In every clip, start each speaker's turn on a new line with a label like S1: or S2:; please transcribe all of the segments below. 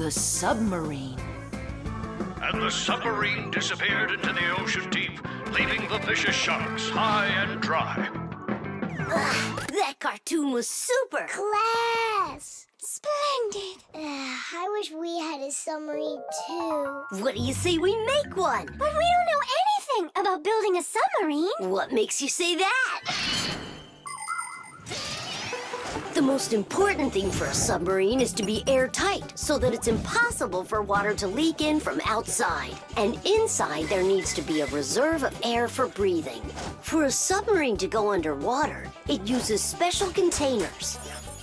S1: The submarine.
S2: And the submarine disappeared into the ocean deep, leaving the vicious sharks high and dry.
S3: That cartoon was super!
S4: Class!
S5: Splendid!
S4: I wish we had a submarine too.
S3: What do you say we make one?
S5: But we don't know anything about building a submarine.
S3: What makes you say that? The most important thing for a submarine is to be airtight so that it's impossible for water to leak in from outside. And inside there needs to be a reserve of air for breathing. For a submarine to go underwater, it uses special containers.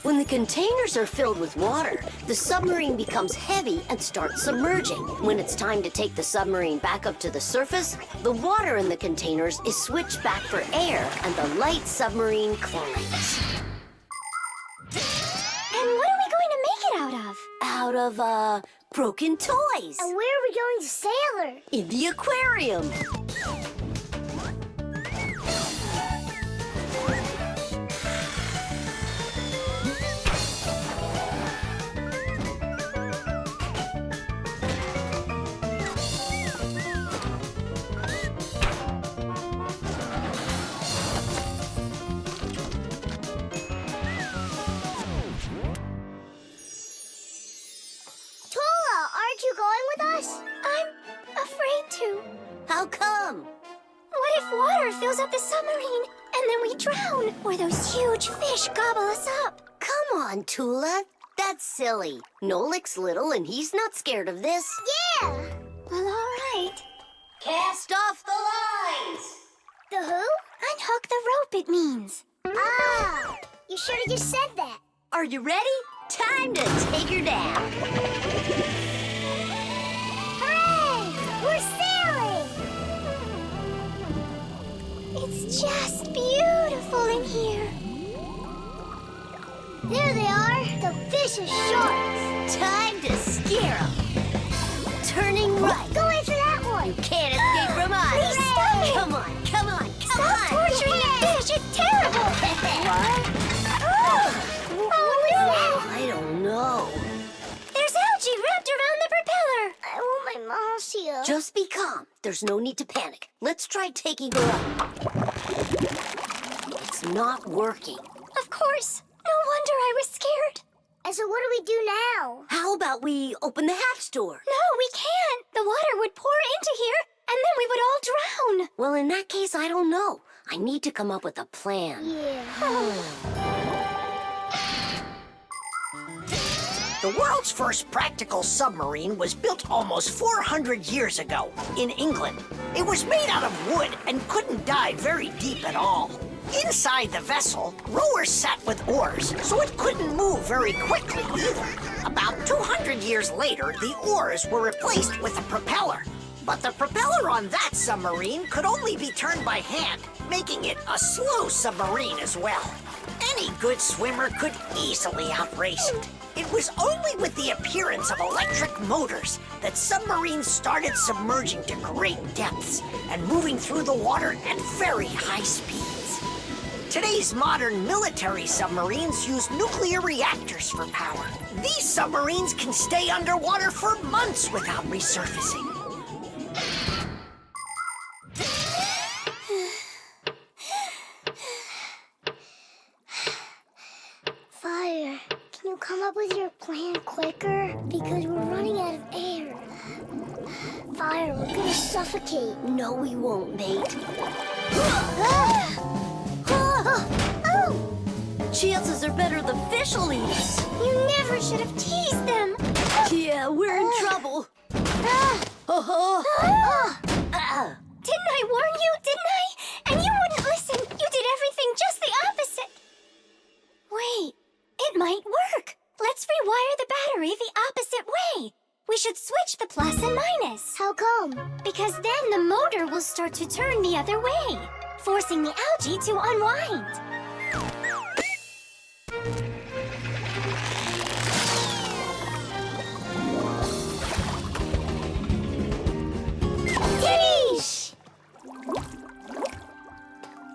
S3: When the containers are filled with water, the submarine becomes heavy and starts submerging. When it's time to take the submarine back up to the surface, the water in the containers is switched back for air and the light submarine climbs.
S5: And what are we going to make it out of?
S3: Out of, broken toys.
S4: And where are we going to sail her?
S3: In the aquarium.
S4: Aren't you going with us?
S5: I'm afraid to.
S3: How come?
S5: What if water fills up the submarine and then we drown? Or those huge fish gobble us up?
S3: Come on, Toola. That's silly. Nolik's little and he's not scared of this.
S4: Yeah!
S5: Well, all right.
S3: Cast off the lines!
S4: The who?
S5: Unhook the rope, it means.
S4: Ah! You should have just said that.
S3: Are you ready? Time to take her down.
S4: Hooray! We're sailing!
S5: It's just beautiful in here.
S4: There they are, the vicious sharks.
S3: Time to scare them. Turning right.
S4: Go after that one.
S3: You can't escape from us.
S5: Please stop it.
S3: Come on, come on, come on.
S5: Stop torturing the fish. It's terrible.
S3: What?
S5: Oh, no.
S3: I don't know.
S5: There's algae wrapped around the propeller.
S4: I want my mom to see her.
S3: Just be calm. There's no need to panic. Let's try taking her up. It's not working.
S5: Of course. No wonder I was scared.
S4: And so what do we do now?
S3: How about we open the hatch door?
S5: No, we can't. The water would pour into here, and then we would all drown.
S3: Well, in that case, I don't know. I need to come up with a plan.
S4: Yeah.
S6: The world's first practical submarine was built almost 400 years ago in England. It was made out of wood and couldn't dive very deep at all. Inside the vessel, rowers sat with oars, so it couldn't move very quickly either. About 200 years later, the oars were replaced with a propeller. But the propeller on that submarine could only be turned by hand, making it a slow submarine as well. Any good swimmer could easily outrace it. It was only with the appearance of electric motors that submarines started submerging to great depths and moving through the water at very high speeds. Today's modern military submarines use nuclear reactors for power. These submarines can stay underwater for months without resurfacing.
S4: Fire, can you come up with your plan quicker? Because we're running out of air. Fire, we're gonna suffocate.
S3: No, we won't, mate. Chances are better the fish will eat us.
S5: You never should have teased them.
S3: Yeah, we're in trouble.
S5: Didn't I warn you, didn't I? And you wouldn't listen. You did everything just the opposite. Wait, it might work. Let's rewire the battery the opposite way. We should switch the plus and minus.
S4: How come?
S5: Because then the motor will start to turn the other way, forcing the algae to unwind.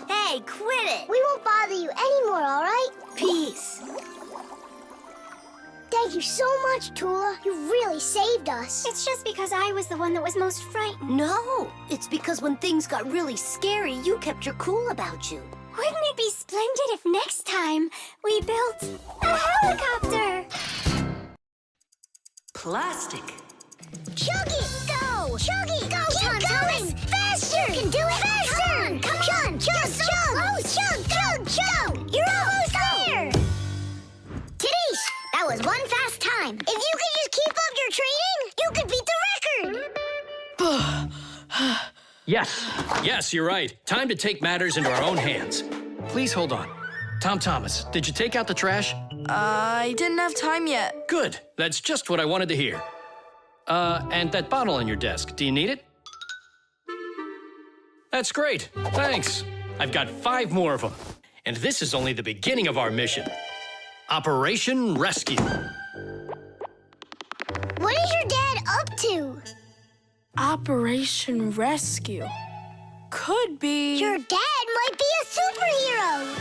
S3: Hey, quit it!
S4: We won't bother you anymore, all right?
S3: Peace.
S4: Thank you so much, Toola. You really saved us.
S5: It's just because I was the one that was most frightened.
S3: No, it's because when things got really scary, you kept your cool about you.
S5: Wouldn't it be splendid if next time we built a helicopter?
S1: Plastic.
S4: Chug it! Go! Chug it! Go, Tom Thomas! Faster! You can do it! Faster! Come on! Chug, chug! Chug, chug, chug! You're almost there! Tidish, that was one fast time. If you could just keep up your training, you could beat the record!
S7: Yes, you're right. Time to take matters into our own hands. Please hold on. Tom Thomas, did you take out the trash?
S1: I didn't have time yet.
S7: Good. That's just what I wanted to hear. And that bottle on your desk, do you need it? That's great. Thanks. I've got 5 more of them. And this is only the beginning of our mission. Operation Rescue.
S4: What is your dad up to?
S1: Operation Rescue. Could be...
S4: Your dad might be a superhero!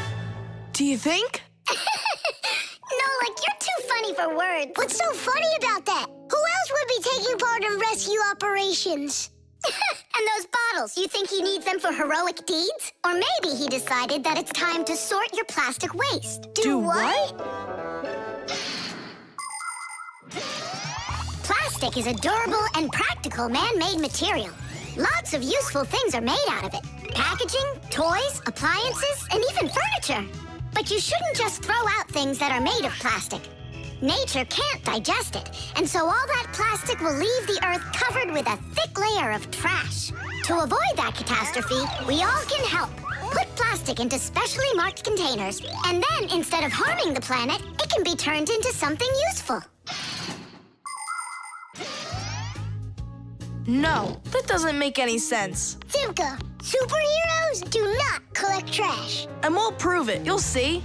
S1: Do you think?
S4: Nolik, you're too funny for words. What's so funny about that? Who else would be taking part in rescue operations?
S5: And those bottles, you think he needs them for heroic deeds? Or maybe he decided that it's time to sort your plastic waste.
S1: Do what?
S5: Plastic is a durable and practical man-made material. Lots of useful things are made out of it. Packaging, toys, appliances, and even furniture. But you shouldn't just throw out things that are made of plastic. Nature can't digest it, and so all that plastic will leave the earth covered with a thick layer of trash. To avoid that catastrophe, we all can help. Put plastic into specially marked containers, and then instead of harming the planet, it can be turned into something useful.
S1: No, that doesn't make any sense.
S4: Simka, superheroes do not collect trash.
S1: And we'll prove it. You'll see.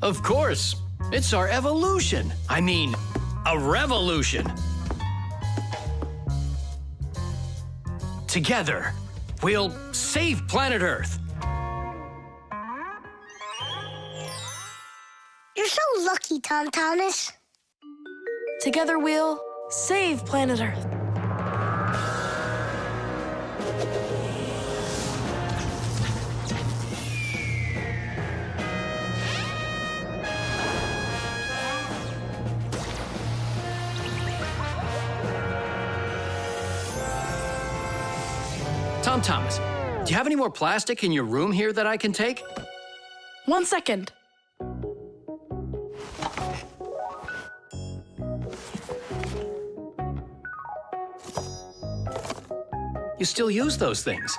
S7: Of course. It's our evolution. I mean, a revolution. Together, we'll save planet Earth.
S4: You're so lucky, Tom Thomas.
S1: Together we'll save planet Earth.
S7: Tom Thomas, do you have any more plastic in your room here that I can take?
S1: 1 second.
S7: You still use those things.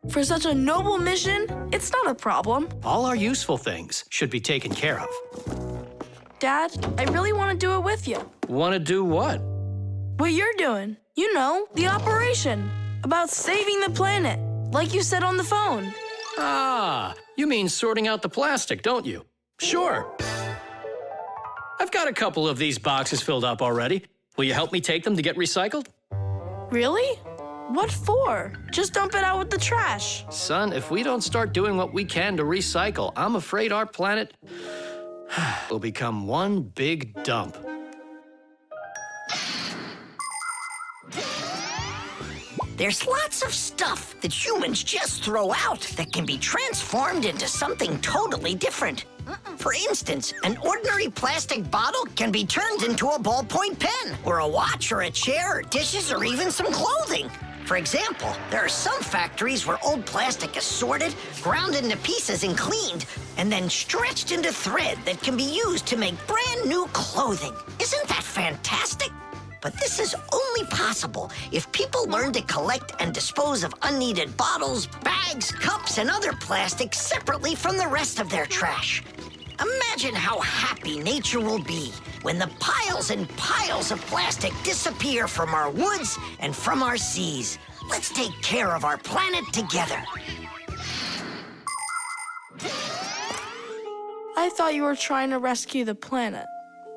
S1: For such a noble mission, it's not a problem.
S7: All our useful things should be taken care of.
S1: Dad, I really want to do it with you.
S7: Want to do what?
S1: What you're doing. You know, the operation. About saving the planet, like you said on the phone.
S7: Ah, you mean sorting out the plastic, don't you? Sure. I've got a couple of these boxes filled up already. Will you help me take them to get recycled?
S1: Really? What for? Just dump it out with the trash.
S7: Son, if we don't start doing what we can to recycle, I'm afraid our planet will become one big dump.
S6: There's lots of stuff that humans just throw out that can be transformed into something totally different. For instance, an ordinary plastic bottle can be turned into a ballpoint pen, or a watch, or a chair, or dishes, or even some clothing. For example, there are some factories where old plastic is sorted, ground into pieces and cleaned, and then stretched into thread that can be used to make brand new clothing. Isn't that fantastic? But this is only possible if people learn to collect and dispose of unneeded bottles, bags, cups, and other plastic separately from the rest of their trash. Imagine how happy nature will be when the piles and piles of plastic disappear from our woods and from our seas. Let's take care of our planet together.
S1: I thought you were trying to rescue the planet,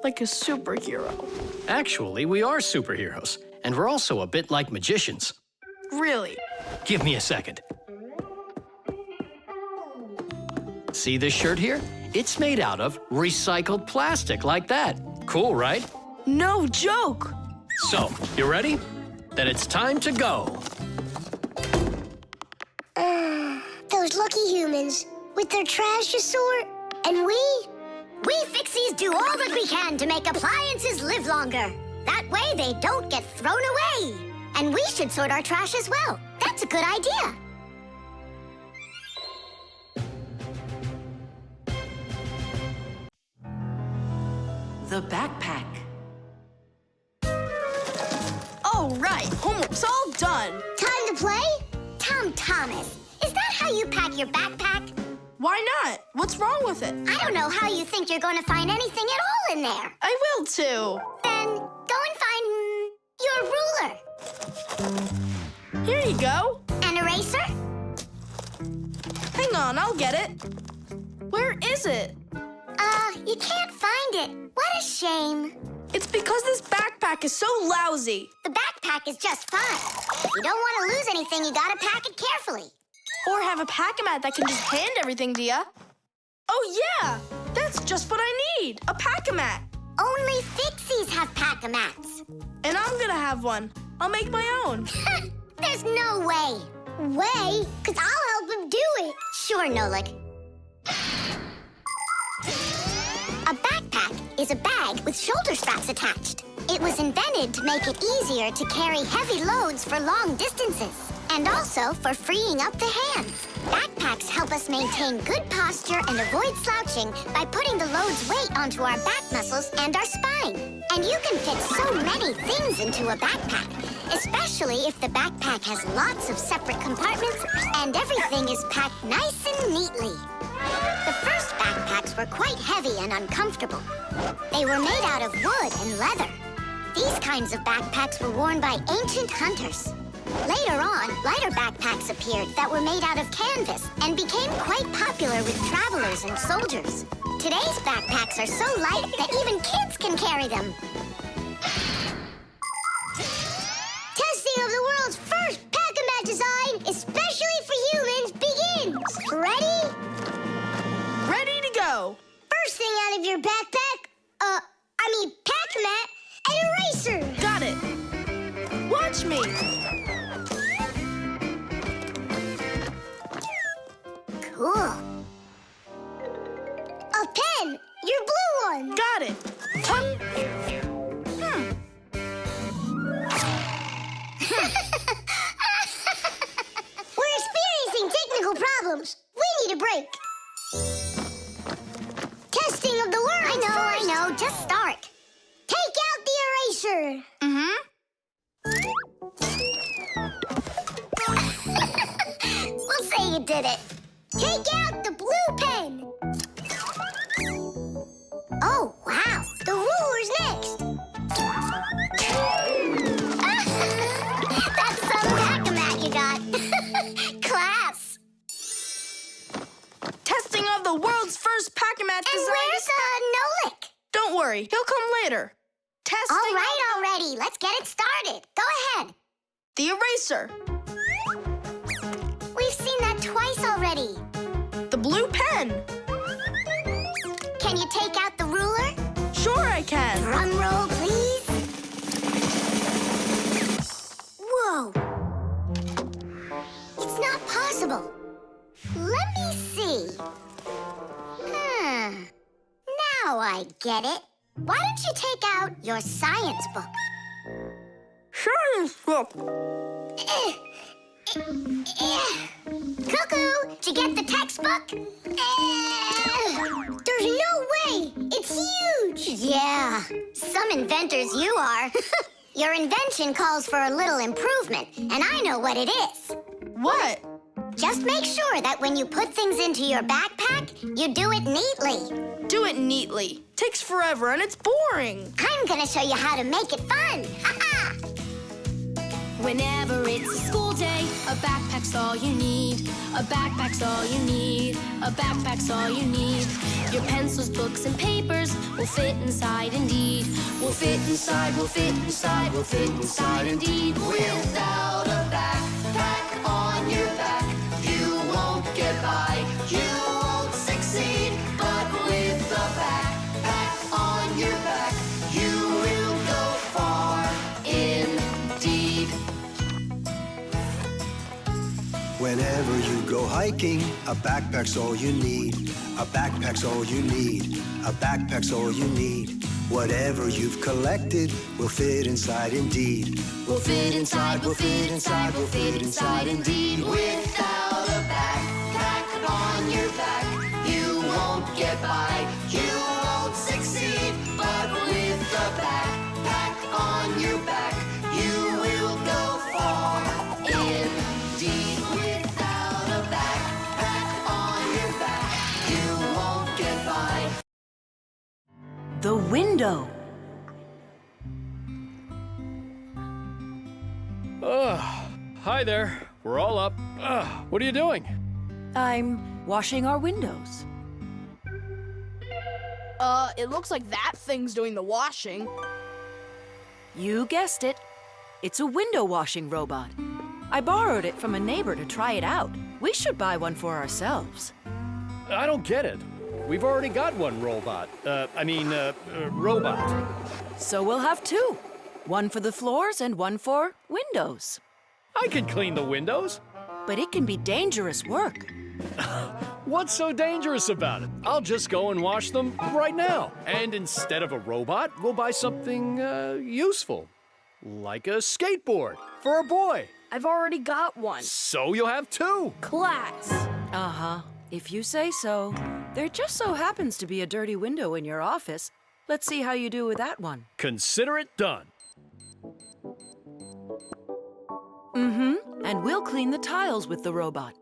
S1: like a superhero.
S7: Actually, we are superheroes, and we're also a bit like magicians.
S1: Really?
S7: Give me a second. See this shirt here? It's made out of recycled plastic like that. Cool, right?
S1: No joke.
S7: So, you ready? Then it's time to go.
S4: Those lucky humans with their trash to sort, and we Fixies do all that we can to make appliances live longer. That way they don't get thrown away. And we should sort our trash as well. That's a good idea.
S8: The backpack.
S1: All right, homework's all done.
S4: Time to play? Tom Thomas, is that how you pack your backpack?
S1: Why not? What's wrong with it?
S4: I don't know how you think you're going to find anything at all in there.
S1: I will too.
S4: Then go and find your ruler.
S1: Here you go.
S4: An eraser?
S1: Hang on, I'll get it. Where is it?
S4: You can't find it. What a shame.
S1: It's because this backpack is so lousy.
S4: The backpack is just fine. If you don't want to lose anything, you gotta pack it carefully.
S1: Or have a pack-a-mat that can just hand everything to ya. Oh yeah, that's just what I need, a pack-a-mat.
S4: Only Fixies have pack-a-mats.
S1: And I'm gonna have one. I'll make my own.
S4: There's no way. Way? 'Cause I'll help him do it. Sure, Nolik. A backpack is a bag with shoulder straps attached. It was invented to make it easier to carry heavy loads for long distances, and also for freeing up the hands. Backpacks help us maintain good posture and avoid slouching by putting the load's weight onto our back muscles and our spine. And you can fit so many things into a backpack, especially if the backpack has lots of separate compartments and everything is packed nice and neatly. The first backpacks were quite heavy and uncomfortable. They were made out of wood and leather. These kinds of backpacks were worn by ancient hunters. Later on, lighter backpacks appeared that were made out of canvas and became quite popular with travelers and soldiers. Today's backpacks are so light that even kids can carry them. Testing of the world's first pack-a-mat design, especially for humans, begins. Ready?
S1: Ready to go.
S4: First thing out of your backpack, pack-a-mat, an eraser.
S1: Got it. Watch me.
S4: Cool. A pen, your blue one.
S1: Got it. Tuck.
S4: We're experiencing technical problems. We need a break. Testing of the world. I know. Just start. Take out the eraser. We'll say you did it. Take out the blue pen. Oh, wow. The ruler's next. That's some pack-a-mat you got. Class.
S1: Testing of the world's first pack-a-mat
S4: And
S1: design.
S4: where's Nolik?
S1: Don't worry, he'll come later. Testing
S4: All right, already. Let's get it started. Go ahead.
S1: the eraser.
S4: We've seen that twice already.
S1: The blue pen.
S4: Can you take out the ruler?
S1: Sure I can.
S4: Drum roll, please. Whoa. It's not possible. Let me see. Now I get it. Why don't you take out your science book?
S1: Science book.
S4: Cuckoo, did you get the textbook? There's no way. It's huge. Yeah, some inventors you are. Your invention calls for a little improvement, and I know what it is.
S1: What?
S4: Just make sure that when you put things into your backpack, you do it neatly.
S1: Do it neatly. Takes forever and it's boring.
S4: I'm gonna show you how to make it fun. Ha-ha!
S9: Whenever it's a school day, a backpack's all you need. A backpack's all you need. A backpack's all you need. Your pencils, books, and papers will fit inside indeed. Will fit inside, will fit inside, will fit inside indeed.
S10: Without a backpack on your back, you won't get by, you won't succeed. But with a backpack on your back,
S11: Whenever you go hiking, a backpack's all you need. A backpack's all you need. A backpack's all you need. Whatever you've collected will fit inside indeed.
S9: We'll fit inside, we'll fit inside, we'll fit inside indeed.
S10: Without a backpack on your back, you won't get by, you won't succeed. But with a backpack on your back, you will go far. Indeed, without a backpack on your back, you won't get by.
S8: The window.
S7: Hi there. We're all up. What are you doing?
S8: I'm washing our windows.
S1: It looks like that thing's doing the washing.
S8: You guessed it. It's a window washing robot. I borrowed it from a neighbor to try it out. We should buy one for ourselves.
S7: I don't get it. We've already got one robot. Robot.
S8: So we'll have two. One for the floors and one for windows.
S7: I can clean the windows.
S8: But it can be dangerous work.
S7: What's so dangerous about it? I'll just go and wash them right now. And instead of a robot, we'll buy something useful. Like a skateboard for a boy.
S1: I've already got one.
S7: So you'll have two.
S1: Class.
S8: Uh-huh. If you say so. There just so happens to be a dirty window in your office. Let's see how you do with that one.
S7: Consider it done.
S8: Mm-hmm. And we'll clean the tiles with the robot.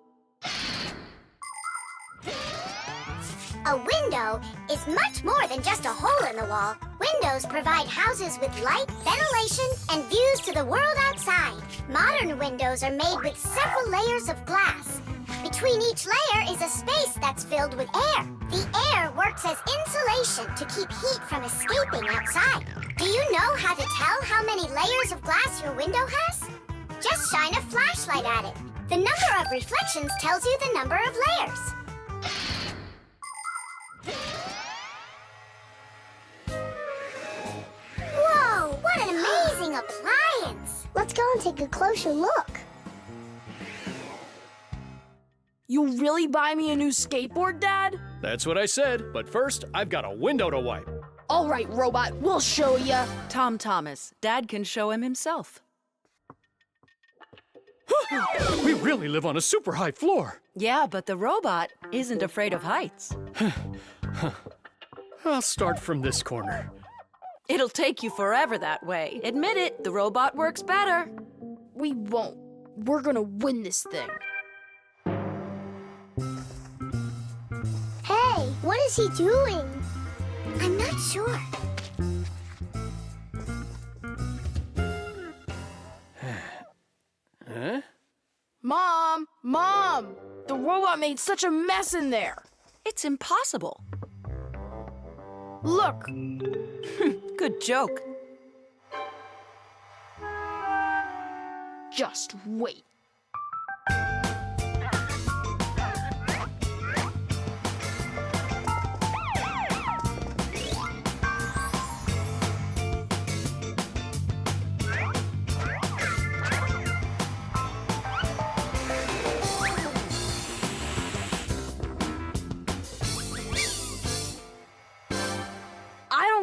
S4: A window is much more than just a hole in the wall. Windows provide houses with light, ventilation, and views to the world outside. Modern windows are made with several layers of glass. Between each layer is a space that's filled with air. The air works as insulation to keep heat from escaping outside. Do you know how to tell how many layers of glass your window has? Just shine a flashlight at it. The number of reflections tells you the number of layers. Whoa, what an amazing appliance! Let's go and take a closer look.
S1: You'll really buy me a new skateboard, Dad?
S7: That's what I said. But first, I've got a window to wipe.
S1: All right, robot, we'll show ya.
S8: Tom Thomas, Dad can show him himself.
S7: We really live on a super high floor.
S8: Yeah, but the robot isn't afraid of heights.
S7: I'll start from this corner.
S8: It'll take you forever that way. Admit it, the robot works better.
S1: We won't. We're gonna win this thing.
S4: Hey, what is he doing? I'm not sure.
S7: Huh?
S1: Mom! The robot made such a mess in there.
S8: It's impossible.
S1: Look.
S8: Good joke.
S1: Just wait.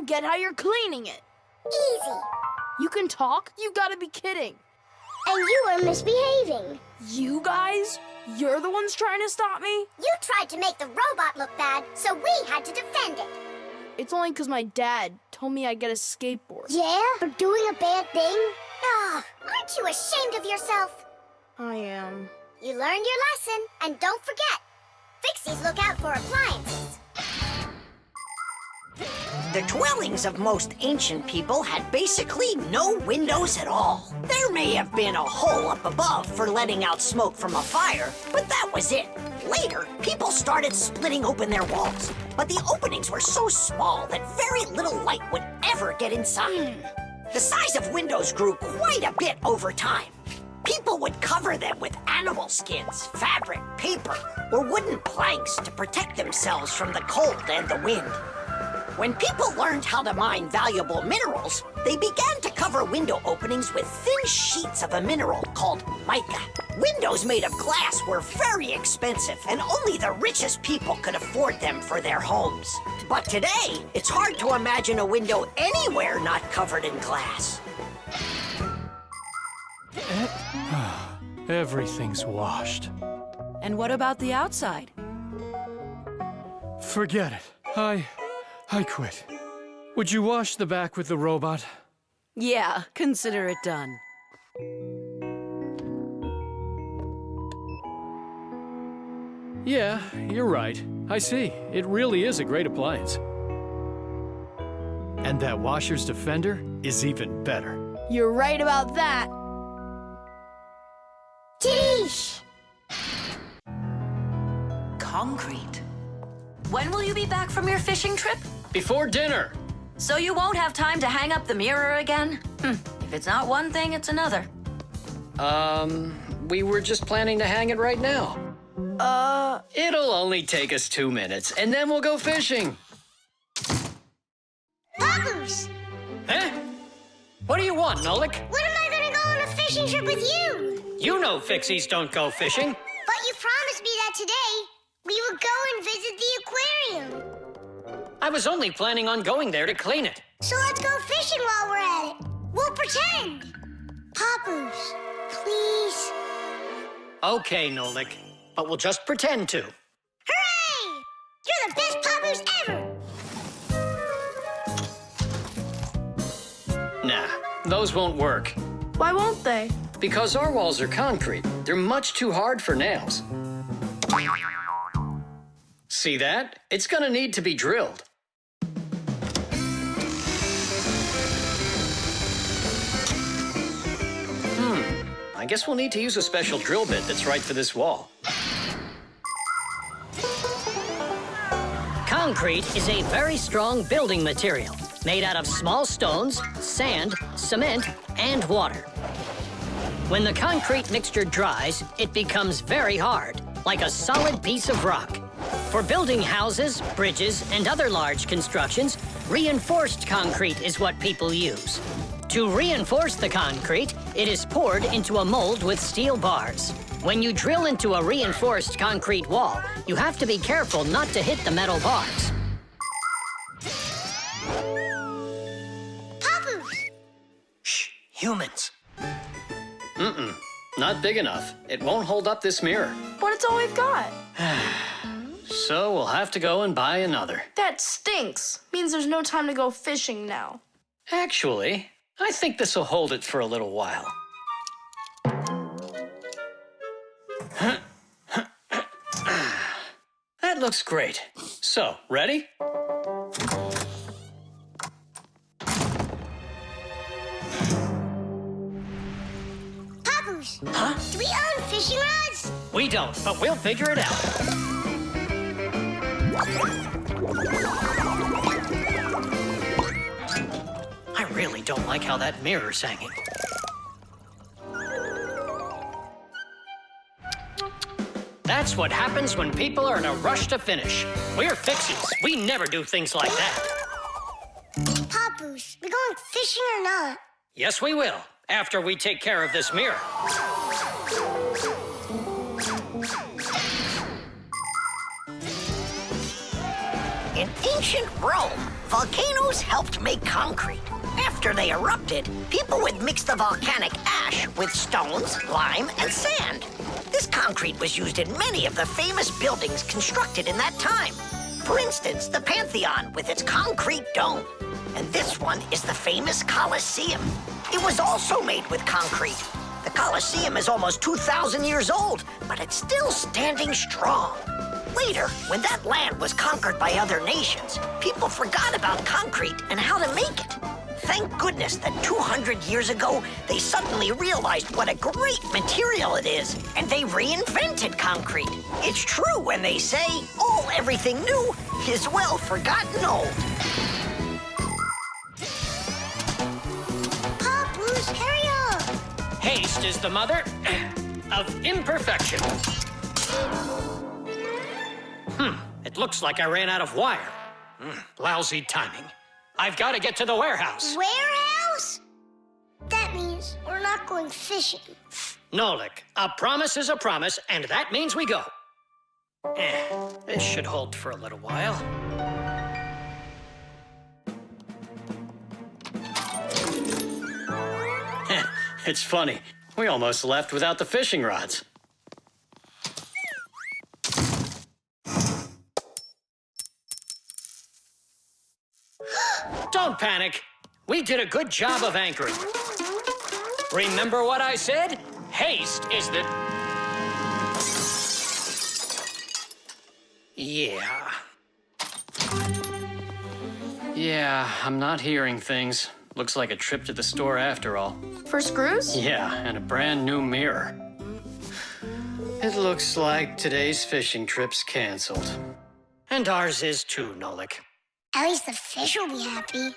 S1: Get how you're cleaning it.
S4: Easy.
S1: You can talk? You gotta be kidding.
S4: And you are misbehaving.
S1: You guys? You're the ones trying to stop me?
S4: You tried to make the robot look bad, so we had to defend it.
S1: It's only because my dad told me I'd get a skateboard.
S4: Yeah? For doing a bad thing? Oh, aren't you ashamed of yourself?
S1: I am.
S4: You learned your lesson, and don't forget, Fixies look out for appliances.
S6: The dwellings of most ancient people had basically no windows at all. There may have been a hole up above for letting out smoke from a fire, but that was it. Later, people started splitting open their walls, but the openings were so small that very little light would ever get inside. The size of windows grew quite a bit over time. People would cover them with animal skins, fabric, paper, or wooden planks to protect themselves from the cold and the wind. When people learned how to mine valuable minerals, they began to cover window openings with thin sheets of a mineral called mica. Windows made of glass were very expensive, and only the richest people could afford them for their homes. But today, it's hard to imagine a window anywhere not covered in glass.
S7: Everything's washed.
S8: And what about the outside?
S7: Forget it. I quit. Would you wash the back with the robot?
S8: Yeah, consider it done.
S7: Yeah, you're right. I see. It really is a great appliance. And that washer's defender is even better.
S1: You're right about that.
S4: Tish!
S8: Concrete. When will you be back from your fishing trip?
S12: Before dinner.
S8: So you won't have time to hang up the mirror again? If it's not one thing, it's another.
S12: We were just planning to hang it right now. It'll only take us 2 minutes, and then we'll go fishing.
S4: Papoose!
S12: Huh? What do you want, Nolik?
S4: When am I gonna go on a fishing trip with you?
S12: You know Fixies don't go fishing.
S4: But you promised me that today we would go and visit the aquarium.
S12: I was only planning on going there to clean it.
S4: So let's go fishing while we're at it. We'll pretend. Papoose, please.
S12: Okay, Nolik, but we'll just pretend to.
S4: Hooray! You're the best Papoose ever!
S12: Nah, those won't work.
S1: Why won't they?
S12: Because our walls are concrete. They're much too hard for nails. See that? It's gonna need to be drilled. I guess we'll need to use a special drill bit that's right for this wall.
S13: Concrete is a very strong building material, made out of small stones, sand, cement, and water. When the concrete mixture dries, it becomes very hard, like a solid piece of rock. For building houses, bridges, and other large constructions, reinforced concrete is what people use. To reinforce the concrete, it is poured into a mold with steel bars. When you drill into a reinforced concrete wall, you have to be careful not to hit the metal bars.
S4: Papoose!
S12: Shh, humans. Not big enough. It won't hold up this mirror.
S1: But it's all we've got.
S12: So we'll have to go and buy another.
S1: That stinks. Means there's no time to go fishing now.
S12: Actually, I think this will hold it for a little while. That looks great. So, ready?
S4: Papoose!
S12: Huh?
S4: Do we own fishing rods?
S12: We don't, but we'll figure it out. I really don't like how that mirror's hanging. That's what happens when people are in a rush to finish. We're Fixies. We never do things like that.
S4: Papoose, we going fishing or not?
S12: Yes, we will, after we take care of this mirror.
S6: In ancient Rome, volcanoes helped make concrete. After they erupted, people would mix the volcanic ash with stones, lime, and sand. This concrete was used in many of the famous buildings constructed in that time. For instance, the Pantheon with its concrete dome. And this one is the famous Colosseum. It was also made with concrete. The Colosseum is almost 2,000 years old, but it's still standing strong. Later, when that land was conquered by other nations, people forgot about concrete and how to make it. Thank goodness that 200 years ago, they suddenly realized what a great material it is, and they reinvented concrete. It's true when they say, oh, everything new is well forgotten old.
S4: Papoose, hurry up!
S12: Haste is the mother of imperfection. It looks like I ran out of wire. Lousy timing. I've got to get to the warehouse.
S4: Warehouse? That means we're not going fishing.
S12: Nolik, a promise is a promise, and that means we go. This should hold for a little while. It's funny. We almost left without the fishing rods. Don't panic. We did a good job of anchoring. Remember what I said? Haste is the... Yeah, I'm not hearing things. Looks like a trip to the store after all.
S1: For screws?
S12: Yeah, and a brand new mirror. It looks like today's fishing trip's canceled. And ours is too, Nolik.
S4: At least the fish will be happy.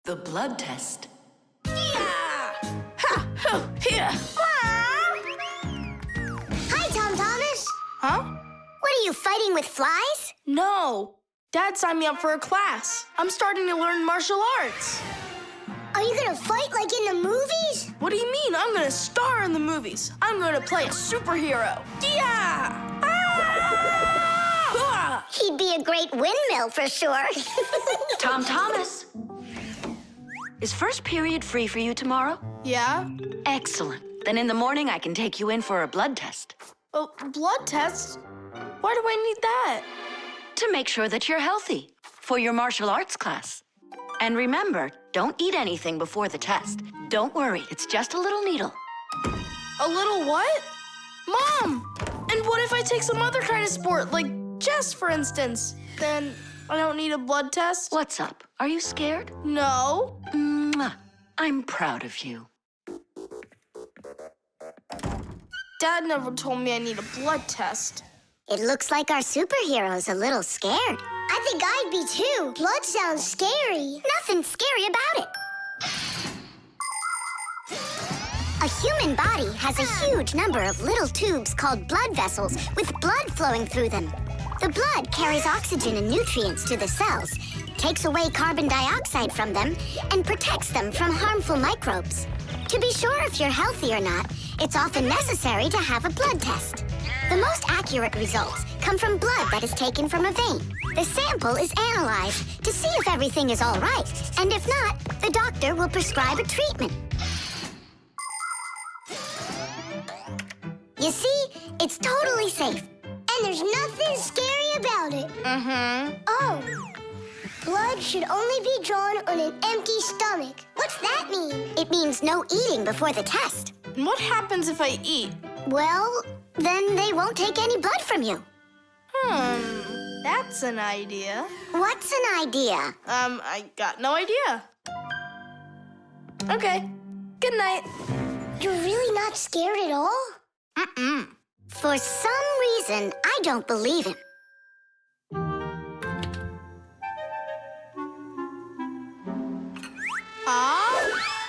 S8: The blood test.
S1: Here.
S4: Hi, Tom Thomas.
S1: Huh?
S4: What are you, fighting with flies?
S1: No. Dad signed me up for a class. I'm starting to learn martial arts.
S4: Are you gonna fight like in the movies?
S1: What do you mean? I'm gonna star in the movies. I'm gonna play a superhero. Yeah! Ah!
S4: He'd be a great windmill for sure.
S8: Tom Thomas. Is first period free for you tomorrow?
S1: Yeah?
S8: Excellent. Then in the morning I can take you in for a blood test.
S1: Oh, blood test? Why do I need that?
S8: To make sure that you're healthy for your martial arts class. And remember, don't eat anything before the test. Don't worry, it's just a little needle.
S1: A little what? Mom! And what if I take some other kind of sport, like chess, for instance? Then I don't need a blood test?
S8: What's up? Are you scared?
S1: No.
S8: Mwah. I'm proud of you.
S1: Dad never told me I need a blood test.
S4: It looks like our superhero's a little scared. I think I'd be too. Blood sounds scary. Nothing scary about it. A human body has a huge number of little tubes called blood vessels with blood flowing through them. The blood carries oxygen and nutrients to the cells, takes away carbon dioxide from them, and protects them from harmful microbes. To be sure if you're healthy or not, it's often necessary to have a blood test. The most accurate results come from blood that is taken from a vein. The sample is analyzed to see if everything is all right, and if not, the doctor will prescribe a treatment. You see, it's totally safe. And there's nothing scary about it. Oh, blood should only be drawn on an empty stomach. What's that mean? It means no eating before the test.
S1: And what happens if I eat?
S4: Well, then they won't take any blood from you.
S1: That's an idea.
S4: What's an idea?
S1: I got no idea. Okay, good night.
S4: You're really not scared at all?
S1: Mm-mm.
S4: For some reason, I don't believe him.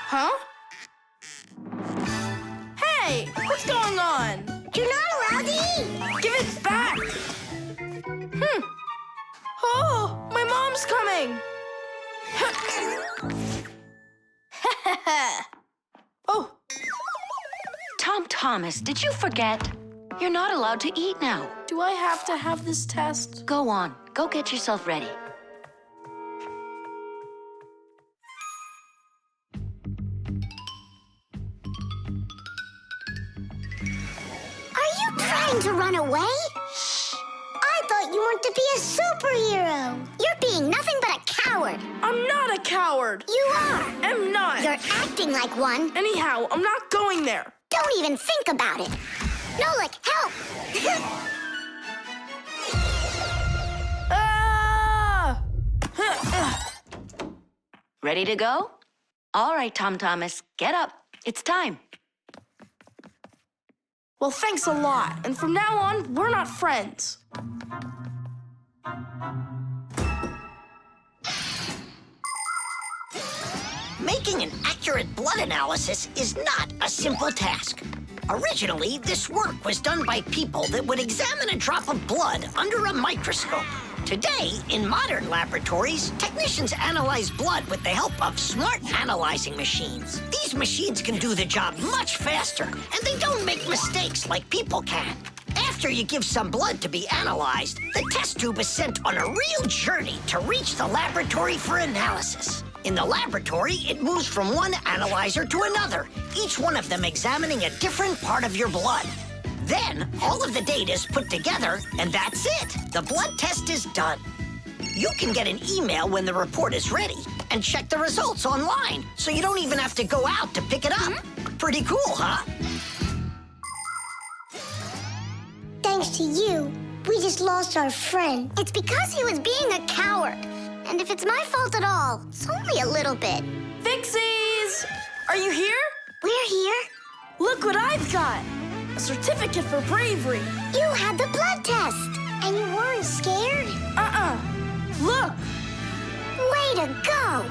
S1: Huh? Hey, what's going on?
S4: You're not allowed to eat.
S1: Give it back. Oh, my mom's coming. Oh.
S8: Tom Thomas, did you forget? You're not allowed to eat now.
S1: Do I have to have this test?
S8: Go on. Go get yourself ready.
S4: Are you trying to run away? I thought you wanted to be a superhero. You're being nothing but a coward.
S1: I'm not a coward.
S4: You are.
S1: I'm not.
S4: You're acting like one.
S1: Anyhow, I'm not going there.
S4: Don't even think about it. Nolik, help!
S8: Ready to go? All right, Tom Thomas, get up. It's time.
S1: Well, thanks a lot. And from now on, we're not friends.
S6: Making an accurate blood analysis is not a simple task. Originally, this work was done by people that would examine a drop of blood under a microscope. Today, in modern laboratories, technicians analyze blood with the help of smart analyzing machines. These machines can do the job much faster, and they don't make mistakes like people can. After you give some blood to be analyzed, the test tube is sent on a real journey to reach the laboratory for analysis. In the laboratory, it moves from one analyzer to another, each one of them examining a different part of your blood. Then, all of the data is put together, and that's it. The blood test is done. You can get an email when the report is ready and check the results online, so you don't even have to go out to pick it up. Pretty cool, huh?
S4: Thanks to you, we just lost our friend. It's because he was being a coward. And if it's my fault at all, it's only a little bit.
S1: Fixies! Are you here?
S4: We're here.
S1: Look what I've got! A certificate for bravery.
S4: You had the blood test. And you weren't scared?
S1: Look!
S4: Way to go!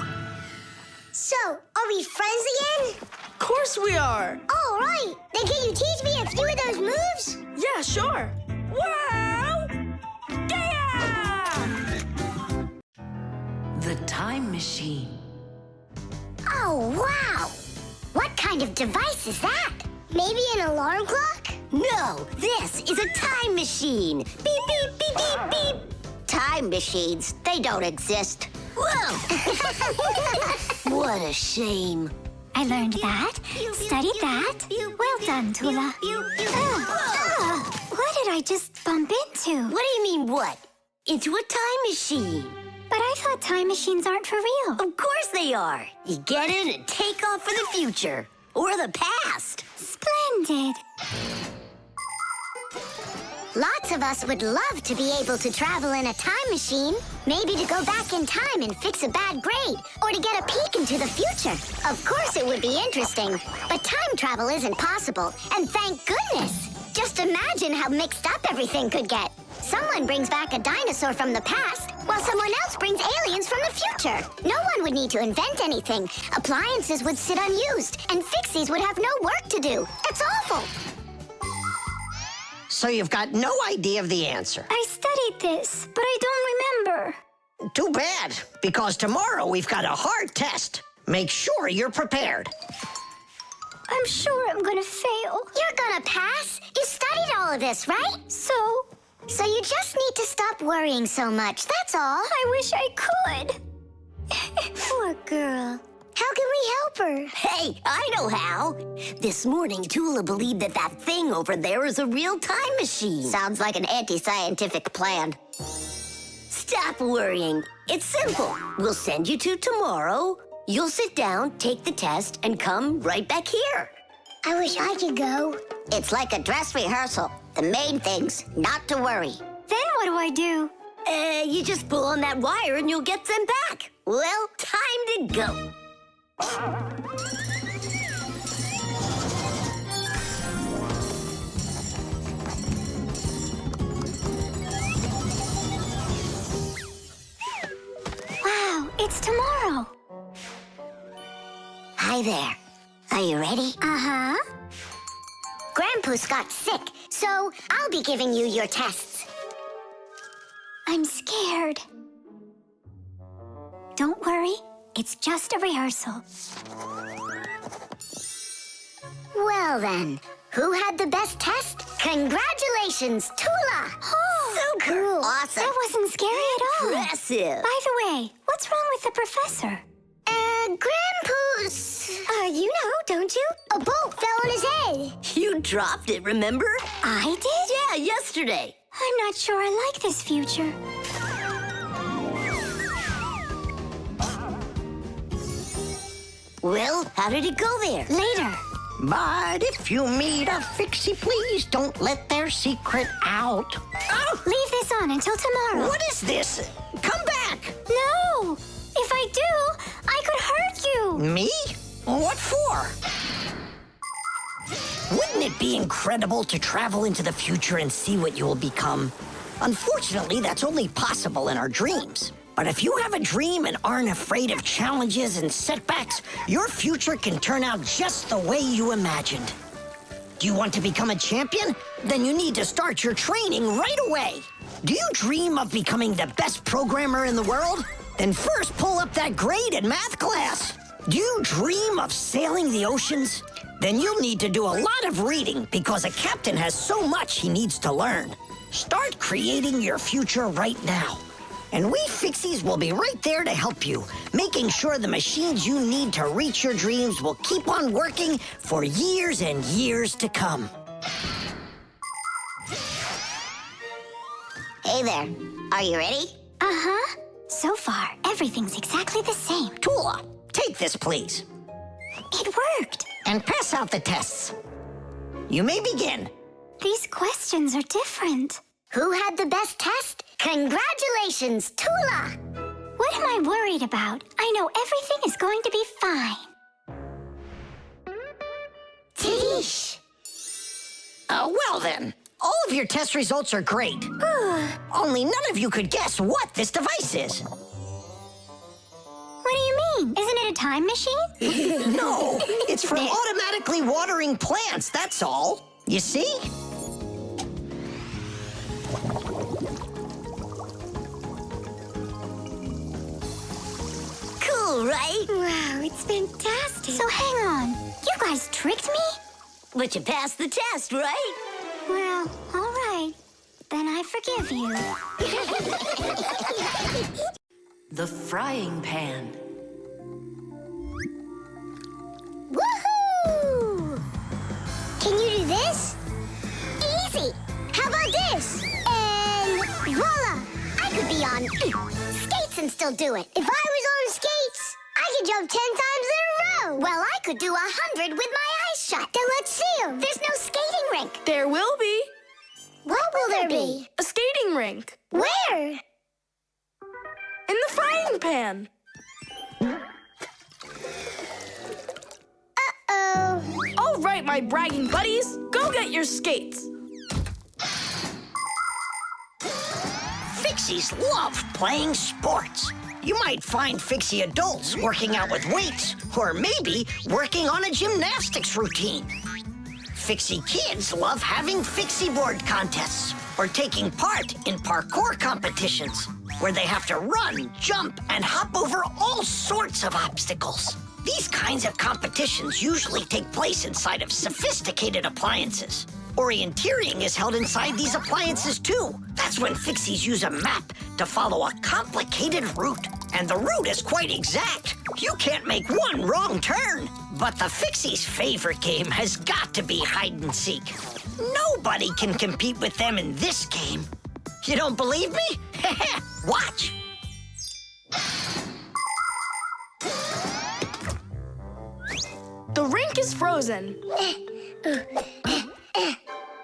S4: So, are we friends again?
S1: Of course we are.
S4: All right. Then can you teach me a few of those moves?
S1: Yeah, sure. Wow! Yeah!
S8: The time machine.
S4: Oh, wow! What kind of device is that? Maybe an alarm clock?
S3: No, this is a time machine. Beep, beep, beep, beep, beep. Time machines, they don't exist. Whoa! What a shame.
S5: I learned that, studied that. Well done, Toola. What did I just bump into?
S3: What do you mean, what? Into a time machine.
S5: But I thought time machines aren't for real.
S3: Of course they are. You get in and take off for the future. Or the past.
S5: Splendid.
S4: Lots of us would love to be able to travel in a time machine. Maybe to go back in time and fix a bad grade, or to get a peek into the future. Of course it would be interesting, but time travel isn't possible, and thank goodness. Just imagine how mixed up everything could get. Someone brings back a dinosaur from the past, while someone else brings aliens from the future. No one would need to invent anything. Appliances would sit unused, and Fixies would have no work to do. It's awful.
S6: So you've got no idea of the answer.
S5: I studied this, but I don't remember.
S6: Too bad, because tomorrow we've got a hard test. Make sure you're prepared.
S5: I'm sure I'm gonna fail.
S4: You're gonna pass. You studied all of this, right?
S5: So
S4: you just need to stop worrying so much, that's all.
S5: I wish I could.
S4: Poor girl. How can we help her?
S3: Hey, I know how. This morning, Toola believed that thing over there is a real time machine.
S4: Sounds like an anti-scientific plan.
S3: Stop worrying. It's simple. We'll send you to tomorrow. You'll sit down, take the test, and come right back here.
S4: I wish I could go.
S3: It's like a dress rehearsal. The main thing's not to worry.
S5: Then what do I do?
S3: You just pull on that wire and you'll get them back. Well, time to go.
S5: Wow, it's tomorrow.
S4: Hi there. Are you ready?
S5: Uh-huh.
S4: Grandpa's got sick, so I'll be giving you your tests.
S5: I'm scared. Don't worry, it's just a rehearsal.
S4: Well then, who had the best test? Congratulations, Toola!
S5: Oh,
S4: so cool.
S3: Awesome.
S5: that wasn't scary at all.
S3: Impressive.
S5: By the way, what's wrong with the professor?
S4: Grandpa's... you know, don't you? A bolt fell on his head.
S3: You dropped it, remember?
S5: I did?
S3: Yeah, yesterday.
S5: I'm not sure I like this future.
S3: Well, how did it go there?
S5: Later.
S6: But if you meet a Fixie, please don't let their secret out.
S5: Oh, leave this on until tomorrow.
S6: What is this? Come back!
S5: No! If I do, I could hurt you.
S6: Me? What for? Wouldn't it be incredible to travel into the future and see what you will become? Unfortunately, that's only possible in our dreams. But if you have a dream and aren't afraid of challenges and setbacks, your future can turn out just the way you imagined. Do you want to become a champion? Then you need to start your training right away. Do you dream of becoming the best programmer in the world? Then first pull up that grade in math class. Do you dream of sailing the oceans? Then you'll need to do a lot of reading because a captain has so much he needs to learn. Start creating your future right now. And we Fixies will be right there to help you, making sure the machines you need to reach your dreams will keep on working for years and years to come.
S4: Hey there. Are you ready?
S5: Uh-huh. So far, everything's exactly the same.
S6: Toola, take this, please.
S5: It worked.
S6: And pass out the tests. You may begin.
S5: These questions are different.
S4: Who had the best test? Congratulations, Toola!
S5: What am I worried about? I know everything is going to be fine.
S4: Tish!
S6: Well then, all of your test results are great. Only none of you could guess what this device is.
S5: What do you mean? Isn't it a time machine?
S6: No, it's for automatically watering plants, that's all. You see?
S4: Cool, right?
S5: Wow, it's fantastic. So hang on, you guys tricked me?
S4: But you passed the test, right?
S5: Well, all right. Then I forgive you.
S8: The frying pan.
S4: Woohoo! Can you do this? Easy! How about this? And voila! I could be on skates and still do it. If I was on skates, I could jump 10 times in a row. Well, I could do 100 with my eyes shut. Then let's see 'em. There's no skating rink.
S1: There will be.
S4: What will there be?
S1: A skating rink.
S4: Where?
S1: In the frying pan.
S4: Uh-oh.
S1: All right, my bragging buddies. Go get your skates.
S6: Fixies love playing sports. You might find Fixie adults working out with weights, or maybe working on a gymnastics routine. Fixie kids love having Fixie board contests, or taking part in parkour competitions, where they have to run, jump, and hop over all sorts of obstacles. These kinds of competitions usually take place inside of sophisticated appliances. Orienteering is held inside these appliances too. That's when Fixies use a map to follow a complicated route. And the route is quite exact. You can't make one wrong turn. But the Fixies' favorite game has got to be hide and seek. Nobody can compete with them in this game. You don't believe me? Watch.
S1: The rink is frozen.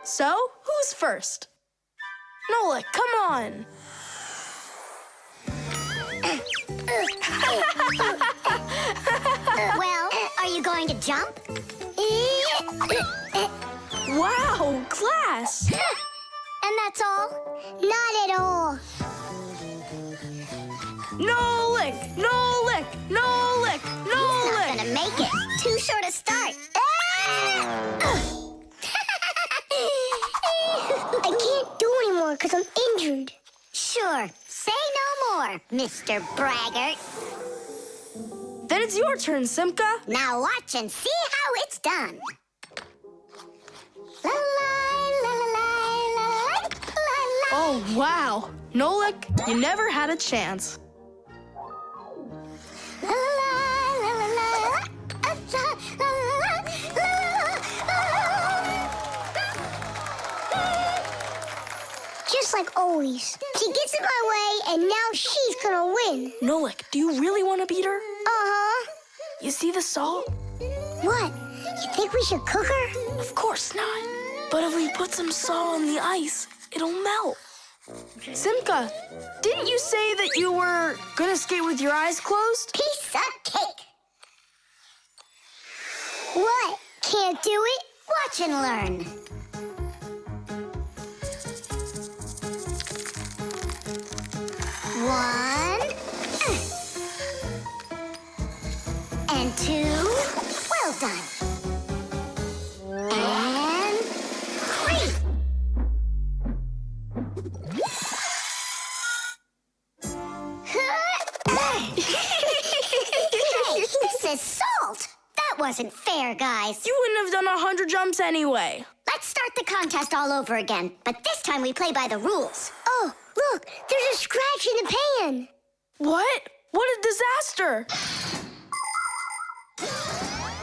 S1: So, who's first? Nolik, come on.
S4: Well, are you going to jump?
S1: Wow, class.
S4: And that's all? Not at all.
S1: Nolik, Nolik, Nolik, Nolik.
S4: Not gonna make it. Too short a start. I can't do anymore because I'm injured. Sure. Say no more, Mr. Braggart.
S1: Then it's your turn, Simka.
S4: Now watch and see how it's done. La la la la la la la.
S1: Oh, wow. Nolik, you never had a chance.
S4: La la la la la. Just like always. She gets in my way, and now she's gonna win.
S1: Nolik, do you really want to beat her?
S4: Uh-huh.
S1: You see the salt?
S4: What? You think we should cook her?
S1: Of course not. But if we put some salt on the ice, it'll melt. Simka, didn't you say that you were gonna skate with your eyes closed?
S4: Piece of cake. What? Can't do it? Watch and learn. One. And two. Well done. And wasn't fair, guys.
S1: You wouldn't have done 100 jumps anyway.
S4: Let's start the contest all over again, but this time we play by the rules. Oh, look, there's a scratch in the pan.
S1: What? What a disaster!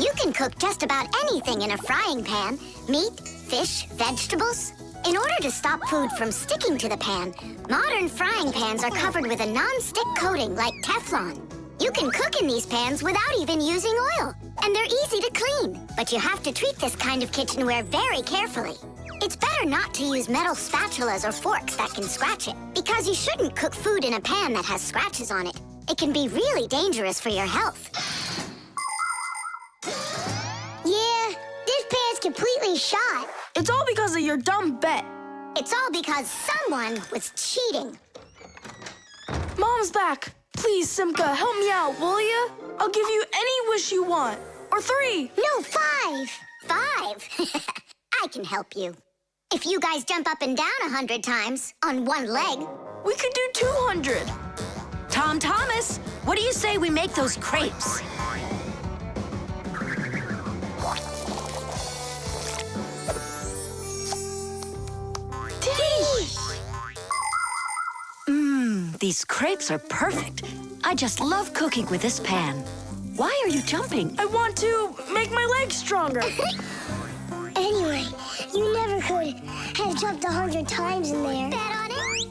S4: You can cook just about anything in a frying pan. Meat, fish, vegetables. In order to stop food from sticking to the pan, modern frying pans are covered with a non-stick coating like Teflon. You can cook in these pans without even using oil, and they're easy to clean. But you have to treat this kind of kitchenware very carefully. It's better not to use metal spatulas or forks that can scratch it, because you shouldn't cook food in a pan that has scratches on it. It can be really dangerous for your health. Yeah, this pan's completely shot.
S1: It's all because of your dumb bet.
S4: It's all because someone was cheating.
S1: Mom's back. Please, Simka, help me out, will ya? I'll give you any wish you want. Or 3.
S4: No, 5. 5? I can help you. If you guys jump up and down 100 times on one leg,
S1: we could do 200.
S8: Tom Thomas, what do you say we make those crepes? These crepes are perfect. I just love cooking with this pan. Why are you jumping?
S1: I want to make my legs stronger.
S4: Anyway, you never could have jumped 100 times in there. Bet on it?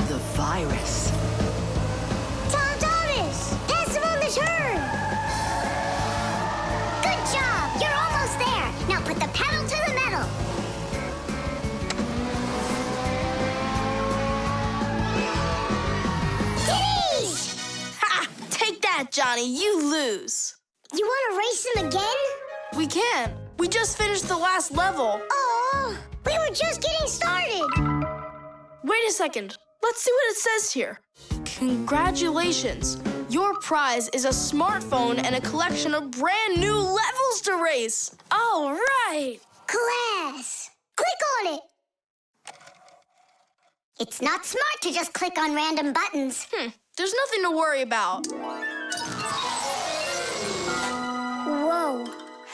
S8: The virus.
S4: Tom Thomas! Pass him on the turn! Good job! You're almost there! Now put the pedal to the metal.
S1: Ha! Take that, Johnny. You lose.
S4: You want to race him again?
S1: We can. We just finished the last level.
S4: Oh, we were just getting started.
S1: Wait a second. Let's see what it says here. Congratulations. Your prize is a smartphone and a collection of brand new levels to race. All right.
S4: Class. Click on it. It's not smart to just click on random buttons.
S1: There's nothing to worry about.
S4: Whoa.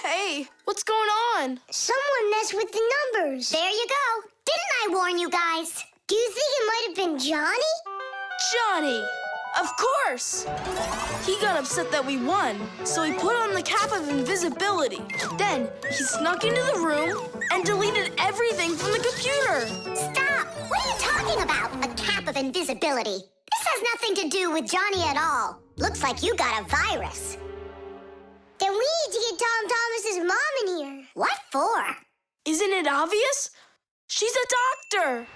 S1: Hey, what's going on?
S4: Someone messed with the numbers. There you go. Didn't I warn you guys? Do you think it might have been Johnny?
S1: Johnny! Of course! He got upset that we won, so he put on the cap of invisibility. Then he snuck into the room and deleted everything from the computer.
S4: Stop! What are you talking about? A cap of invisibility. This has nothing to do with Johnny at all. Looks like you got a virus. Then we need to get Tom Thomas's mom in here. What for?
S1: Isn't it obvious? She's a doctor.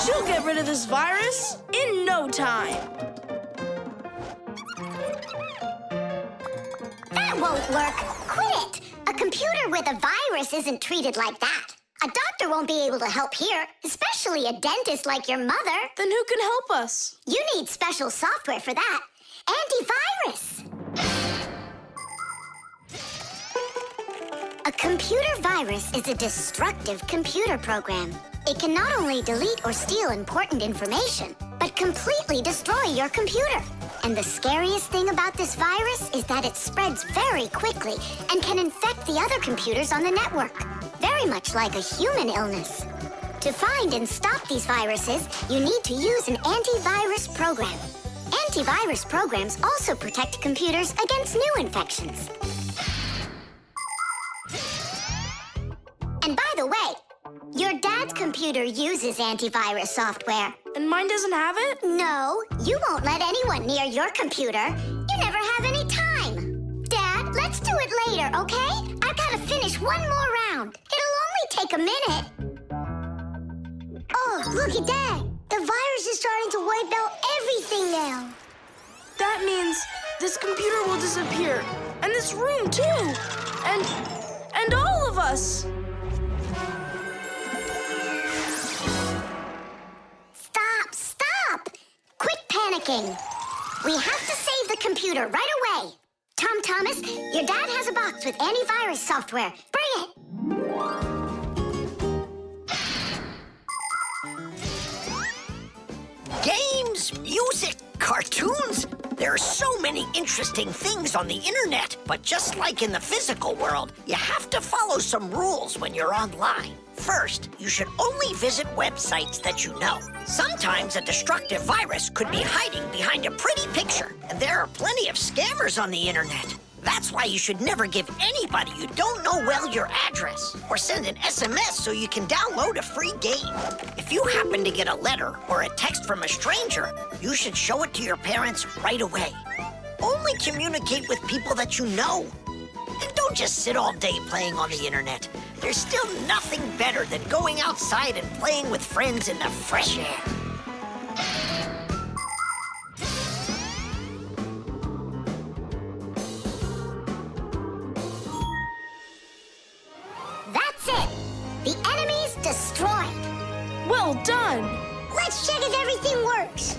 S1: She'll get rid of this virus in no time.
S4: That won't work. Quit it. A computer with a virus isn't treated like that. A doctor won't be able to help here, especially a dentist like your mother.
S1: Then who can help us?
S4: You need special software for that. Antivirus. A computer virus is a destructive computer program. It can not only delete or steal important information, but completely destroy your computer. And the scariest thing about this virus is that it spreads very quickly and can infect the other computers on the network, very much like a human illness. To find and stop these viruses, you need to use an antivirus program. Antivirus programs also protect computers against new infections. And by the way, your dad's computer uses antivirus software.
S1: And mine doesn't have it?
S4: No, you won't let anyone near your computer. You never have any time. Dad, let's do it later, okay? I've got to finish one more round. It'll only take a minute. Oh, look at that. The virus is starting to wipe out everything now.
S1: That means this computer will disappear. And this room, too. And all of us.
S4: Stop! Quit panicking. We have to save the computer right away. Tom Thomas, your dad has a box with antivirus software. Bring it.
S6: Games, music, cartoons, There are so many interesting things on the internet, but just like in the physical world, you have to follow some rules when you're online. First, you should only visit websites that you know. Sometimes a destructive virus could be hiding behind a pretty picture, and there are plenty of scammers on the internet. That's why you should never give anybody you don't know well your address, or send an SMS so you can download a free game. If you happen to get a letter or a text from a stranger, you should show it to your parents right away. Only communicate with people that you know. And don't just sit all day playing on the internet. There's still nothing better than going outside and playing with friends in the fresh air.
S4: That's it! The enemy's destroyed!
S1: Well done!
S4: Let's check if everything works!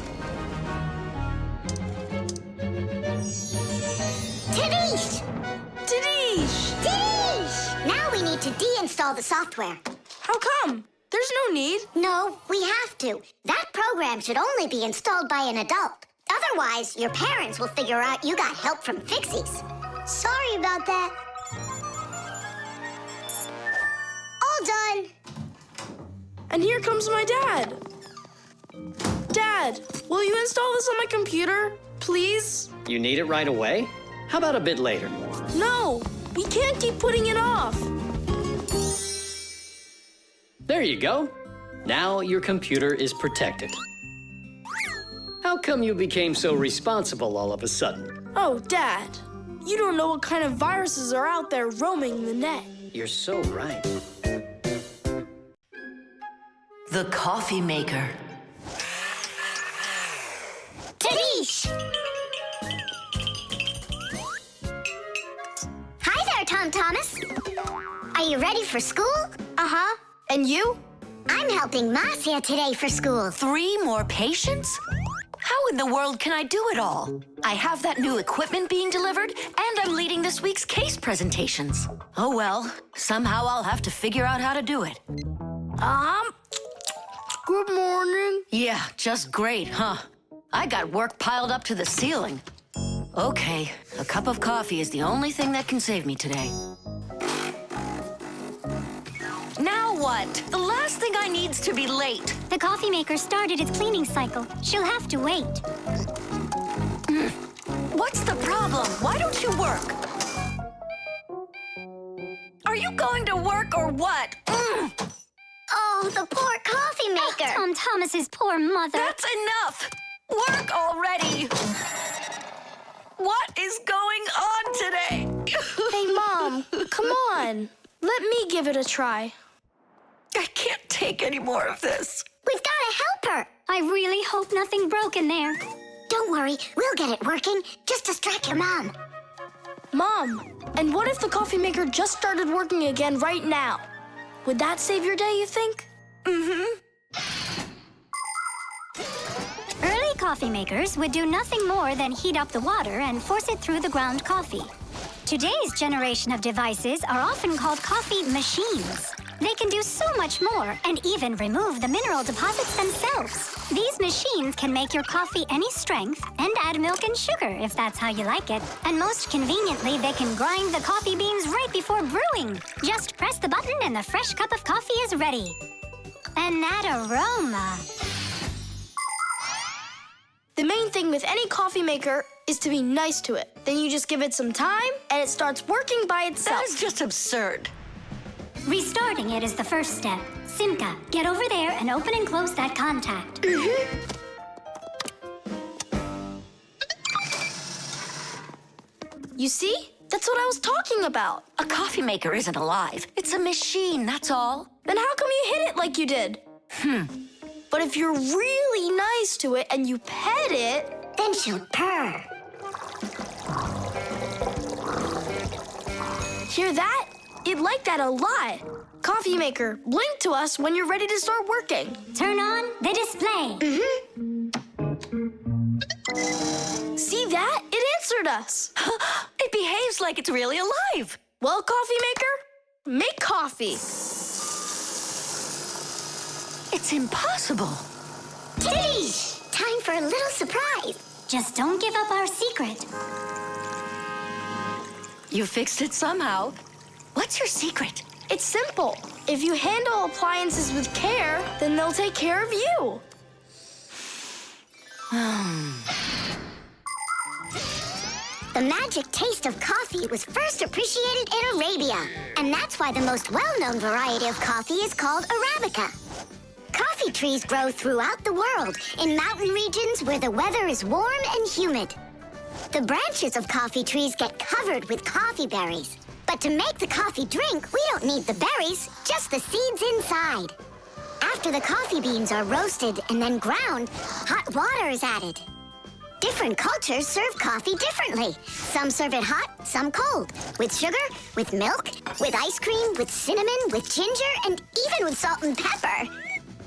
S4: Tadish!
S1: Tadish!
S4: Tadish! Now we need to deinstall the software.
S1: How come? There's no need.
S4: No, we have to. That program should only be installed by an adult. Otherwise, your parents will figure out you got help from Fixies. Sorry about that. All done.
S1: And here comes my dad. Dad, will you install this on my computer, please?
S12: You need it right away? How about a bit later?
S1: No, we can't keep putting it off.
S12: There you go. Now your computer is protected. How come you became so responsible all of a sudden?
S1: Oh, Dad, you don't know what kind of viruses are out there roaming the net.
S12: You're so right.
S8: The coffee maker.
S4: Tadish! Hi there, Tom Thomas. Are you ready for school?
S1: Uh-huh. And you?
S4: I'm helping Marcia today for school.
S8: 3 more patients? How in the world can I do it all? I have that new equipment being delivered, and I'm leading this week's case presentations. Oh well, somehow I'll have to figure out how to do it.
S1: Good morning.
S8: Yeah, just great, huh? I got work piled up to the ceiling. Okay, a cup of coffee is the only thing that can save me today. Now what? The last thing I need's to be late.
S5: The coffee maker started its cleaning cycle. She'll have to wait.
S8: What's the problem? Why don't you work? Are you going to work or what?
S4: Oh, the poor coffee maker.
S5: Tom Thomas's poor mother.
S8: That's enough! Work already! What is going on today?
S1: Hey, Mom, come on. Let me give it a try.
S8: I can't take any more of this.
S4: We've got to help her.
S5: I really hope nothing broke in there.
S4: Don't worry, we'll get it working. Just distract your mom.
S1: Mom, and what if the coffee maker just started working again right now? Would that save your day, you think?
S5: Early coffee makers would do nothing more than heat up the water and force it through the ground coffee. Today's generation of devices are often called coffee machines. They can do so much more and even remove the mineral deposits themselves. These machines can make your coffee any strength and add milk and sugar if that's how you like it. And most conveniently, they can grind the coffee beans right before brewing. Just press the button and the fresh cup of coffee is ready. And that aroma.
S1: The main thing with any coffee maker is to be nice to it. Then you just give it some time and it starts working by itself.
S8: That is just absurd.
S5: Restarting it is the first step. Simka, get over there and open and close that contact.
S1: You see? That's what I was talking about.
S8: A coffee maker isn't alive. It's a machine, that's all.
S1: Then how come you hit it like you did? But if you're really nice to it and you pet it,
S4: then she'll purr.
S1: Hear that? It liked that a lot. Coffee maker, blink to us when you're ready to start working.
S5: Turn on the display.
S1: See that? It answered us.
S8: It behaves like it's really alive.
S1: Well, coffee maker, make coffee.
S8: It's impossible.
S4: Tadish! Time for a little surprise.
S5: Just don't give up our secret.
S8: You fixed it somehow. What's your secret?
S1: It's simple. If you handle appliances with care, then they'll take care of you.
S4: The magic taste of coffee was first appreciated in Arabia, and that's why the most well-known variety of coffee is called Arabica. Coffee trees grow throughout the world in mountain regions where the weather is warm and humid. The branches of coffee trees get covered with coffee berries. But to make the coffee drink, we don't need the berries, just the seeds inside. After the coffee beans are roasted and then ground, hot water is added. Different cultures serve coffee differently. Some serve it hot, some cold. With sugar, with milk, with ice cream, with cinnamon, with ginger, and even with salt and pepper.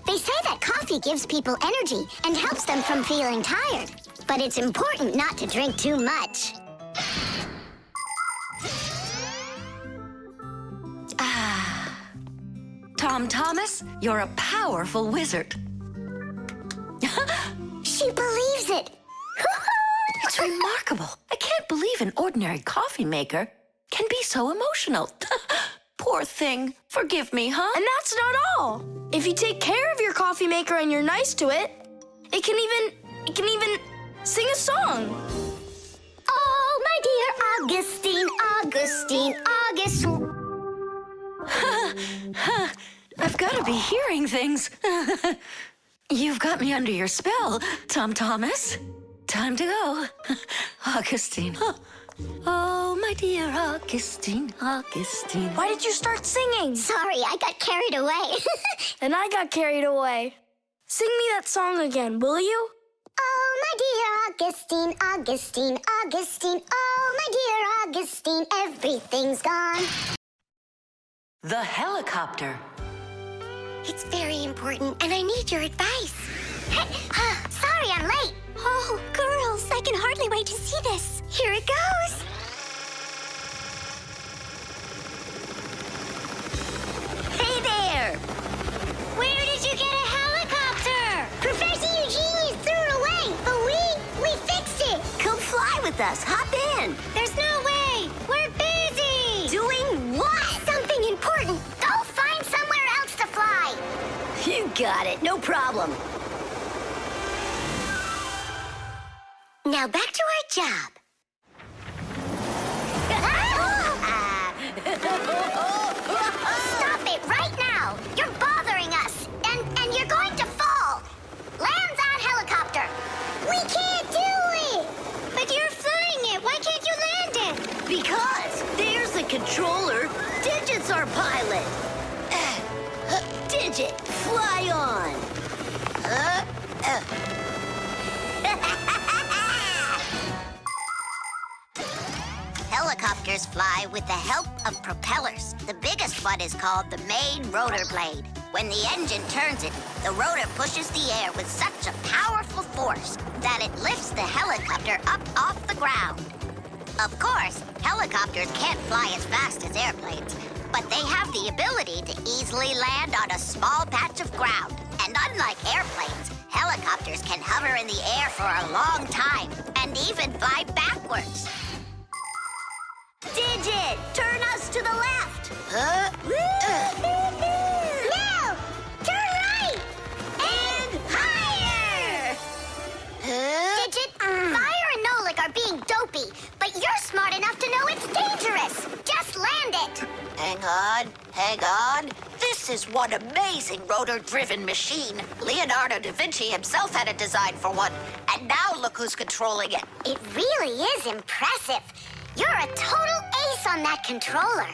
S4: They say that coffee gives people energy and helps them from feeling tired. But it's important not to drink too much.
S8: Tom Thomas, you're a powerful wizard.
S4: She believes it.
S8: It's remarkable. I can't believe an ordinary coffee maker can be so emotional. Poor thing. Forgive me, huh?
S1: And that's not all. If you take care of your coffee maker and you're nice to it, it can even sing a song.
S4: Oh, my dear Augustine, Augustine, Augustine.
S8: I've got to be hearing things. You've got me under your spell, Tom Thomas. Time to go. Augustine. Oh, my dear Augustine, Augustine.
S1: Why did you start singing?
S4: Sorry, I got carried away.
S1: And I got carried away. Sing me that song again, will you?
S4: Oh, my dear Augustine, Augustine, Augustine. Oh, my dear Augustine, everything's gone.
S8: The helicopter.
S4: It's very important, and I need your advice. Sorry, I'm late.
S5: Oh, girls, I can hardly wait to see this.
S4: Here it goes. Hey there! Where did you get a helicopter? Professor Eugenius threw it away, but we fixed it. Come fly with us. Hop in. There's no way. We're busy. Doing what? Something important. Go find somewhere else to fly. You got it. No problem. Now back to our job. Stop it right now! You're bothering us, and you're going to fall. Land that helicopter. We can't do it. But you're flying it. Why can't you land it? Because there's the controller. Digit's our pilot. Digit, fly on. Helicopters fly with the help of propellers. The biggest one is called the main rotor blade. When the engine turns it, the rotor pushes the air with such a powerful force that it lifts the helicopter up off the ground. Of course, helicopters can't fly as fast as airplanes, but they have the ability to easily land on a small patch of ground. And unlike airplanes, helicopters can hover in the air for a long time and even fly backwards. Digit, turn us to the left. No! Turn right! And higher! Digit, Fire and Nolik are being dopey, but you're smart enough to know it's dangerous. Just land it.
S6: Hang on. This is one amazing rotor-driven machine. Leonardo da Vinci himself had a design for one, and now look who's controlling it.
S4: It really is impressive. You're a total ace on that controller.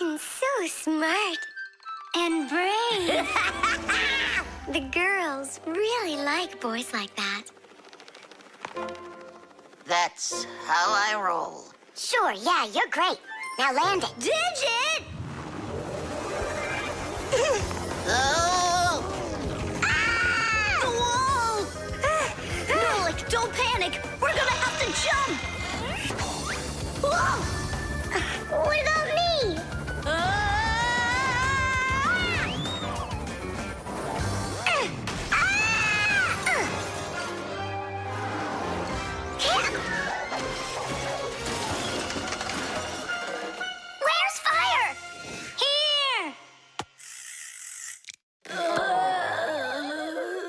S4: And so smart. And brave. The girls really like boys like that.
S6: That's how I roll.
S4: Sure, yeah, you're great. Now land it. Digit!
S6: Oh!
S4: Ah!
S6: Whoa! Nolik, don't panic. We're gonna have to jump.
S4: Whoa! What about me?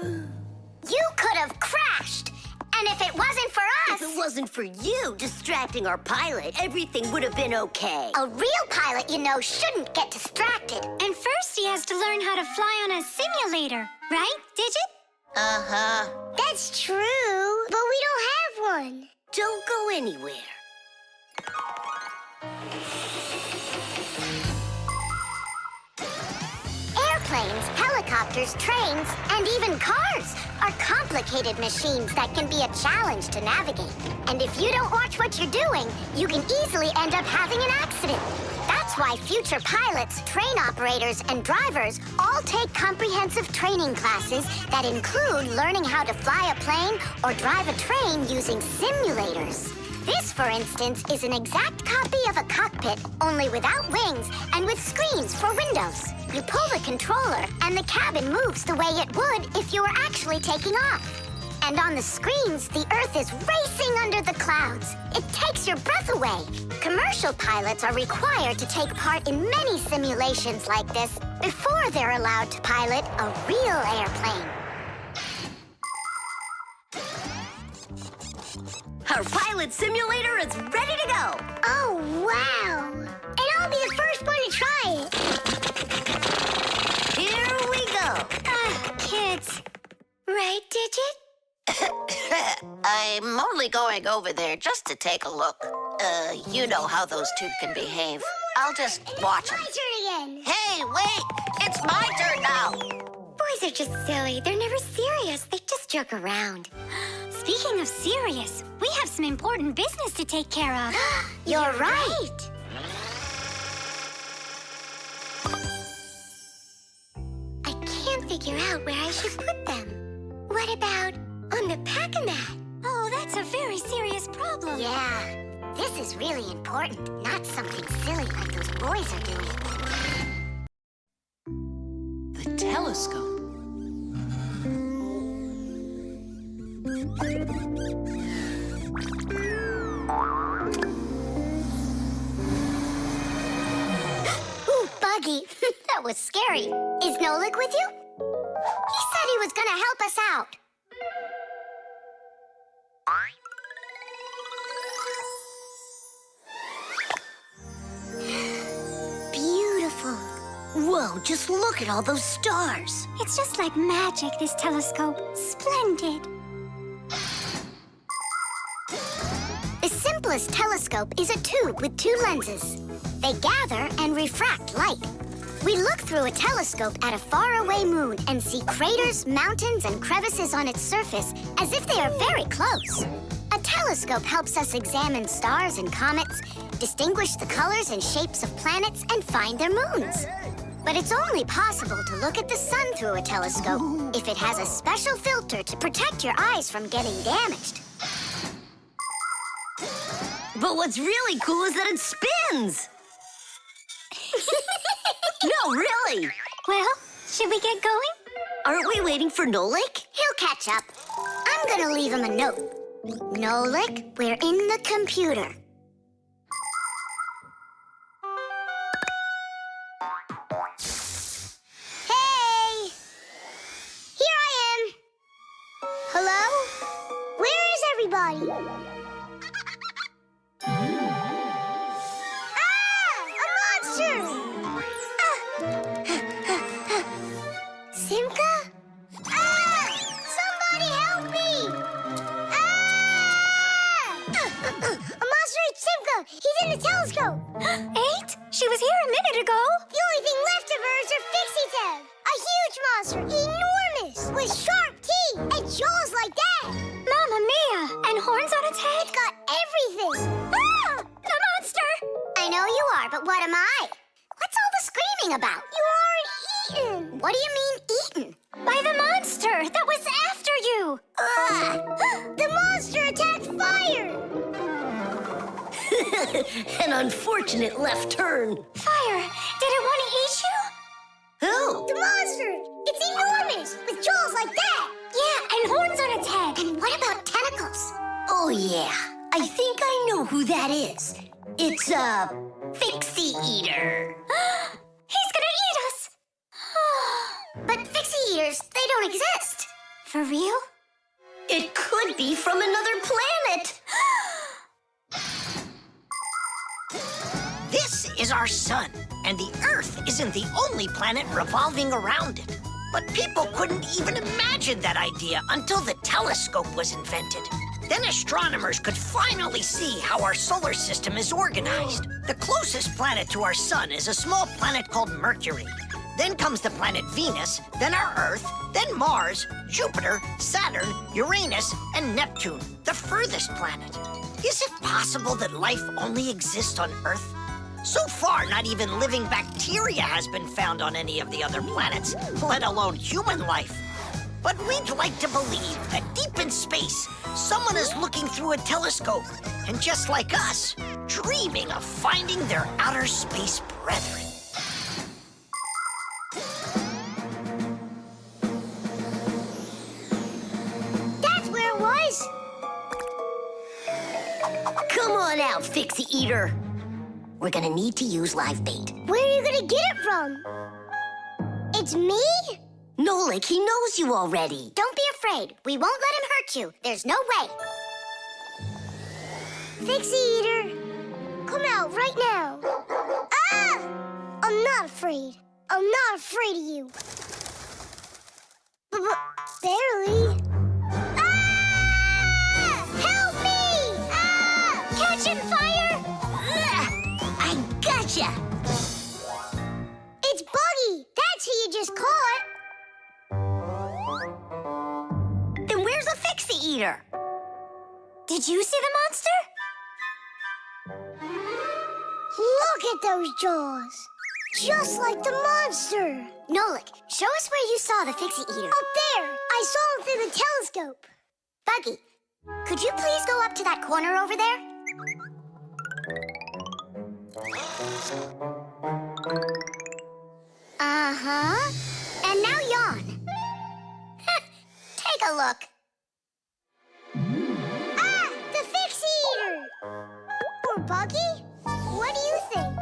S4: You could have crashed. And if it wasn't for us...
S3: If it wasn't for you distracting our pilot, everything would have been okay.
S4: A real pilot, you know, shouldn't get distracted.
S5: And first he has to learn how to fly on a simulator, right, Digit?
S3: Uh-huh.
S4: That's true, but we don't have one.
S3: Don't go anywhere.
S4: Airplanes, helicopters, trains, and even cars are complicated machines that can be a challenge to navigate. And if you don't watch what you're doing, you can easily end up having an accident. That's why future pilots, train operators, and drivers all take comprehensive training classes that include learning how to fly a plane or drive a train using simulators. This, for instance, is an exact copy of a cockpit, only without wings and with screens for windows. You pull the controller, and the cabin moves the way it would if you were actually taking off. And on the screens, the Earth is racing under the clouds. It takes your breath away. Commercial pilots are required to take part in many simulations like this before they're allowed to pilot a real airplane.
S3: Our pilot simulator is ready to go.
S4: Oh, wow. And I'll be the first one to try it.
S3: Here we go.
S5: Kids. Right, Digit?
S14: I'm only going over there just to take a look. You know how those two can behave. I'll just watch them.
S4: My turn again.
S14: Hey, wait! It's my turn now!
S5: Boys are just silly. They're never serious. They just joke around. Speaking of serious, we have some important business to take care of.
S4: You're right.
S5: I can't figure out where I should put them. What about on the pack-a-mat? Oh, that's a very serious problem.
S4: Yeah, this is really important, not something silly like those boys are doing.
S8: The telescope.
S4: Ooh, Buggy, that was scary. Is Nolik with you? He said he was gonna help us out.
S3: Beautiful. Whoa, just look at all those stars.
S5: It's just like magic, this telescope. Splendid.
S4: The simplest telescope is a tube with two lenses. They gather and refract light. We look through a telescope at a faraway moon and see craters, mountains, and crevices on its surface as if they are very close. A telescope helps us examine stars and comets, distinguish the colors and shapes of planets, and find their moons. But it's only possible to look at the sun through a telescope if it has a special filter to protect your eyes from getting damaged.
S3: But what's really cool is that it spins. No, really.
S5: Well, should we get going?
S3: Aren't we waiting for Nolik?
S4: He'll catch up. I'm gonna leave him a note. Nolik, we're in the computer. Hey! Here I am. Hello? Where is everybody? Simka? Somebody help me! A monster ate Simka! He's in the telescope!
S5: Ate? She was here a minute ago.
S4: The only thing left of her is her Fixie tail! A huge monster! Enormous! With sharp teeth and jaws like that!
S5: Mamma mia! And horns on its head?
S4: It's got everything!
S5: Ah! The monster!
S4: I know you are, but what am I? What's all the screaming about? You aren't eaten! What do you mean, eaten?
S5: By the monster that was after you!
S4: The monster attacked fire!
S3: An unfortunate left turn.
S5: Fire! Did it want to eat you?
S3: Who?
S4: The monster! It's enormous! With jaws like that!
S5: Yeah, and horns on its head.
S4: And what about tentacles?
S3: Oh, yeah. I think I know who that is. It's a Fixie eater.
S5: He's gonna eat us!
S4: But Fixie eaters, they don't exist.
S5: For real?
S3: It could be from another planet.
S6: This is our sun, and the Earth isn't the only planet revolving around it. But people couldn't even imagine that idea until the telescope was invented. Then astronomers could finally see how our solar system is organized. The closest planet to our sun is a small planet called Mercury. Then comes the planet Venus, then our Earth, then Mars, Jupiter, Saturn, Uranus, and Neptune, the furthest planet. Is it possible that life only exists on Earth? So far, not even living bacteria has been found on any of the other planets, let alone human life. But we'd like to believe that deep in space, someone is looking through a telescope, and just like us, dreaming of finding their outer space brethren.
S4: That's where it was.
S3: Come on out, Fixie Eater. We're gonna need to use live bait.
S4: Where are you gonna get it from? It's me?
S3: Nolik, he knows you already.
S4: Don't be afraid. We won't let him hurt you. There's no way. Fixie Eater, come out right now. Ah! I'm not afraid. I'm not afraid of you. Barely. Ah! Help me! Ah! Catching fire!
S3: I gotcha.
S4: It's Buggy. That's who you just caught.
S3: Then where's the Fixie Eater?
S5: Did you see the monster?
S4: Look at those jaws. Just like the monster.
S5: Nolik, show us where you saw the Fixie Eater.
S4: Up there. I saw him through the telescope.
S5: Buggy, could you please go up to that corner over there?
S4: Uh-huh.
S5: And now yawn. Take a look.
S4: Ah! The Fixie Eater! Or Buggy? What do you think?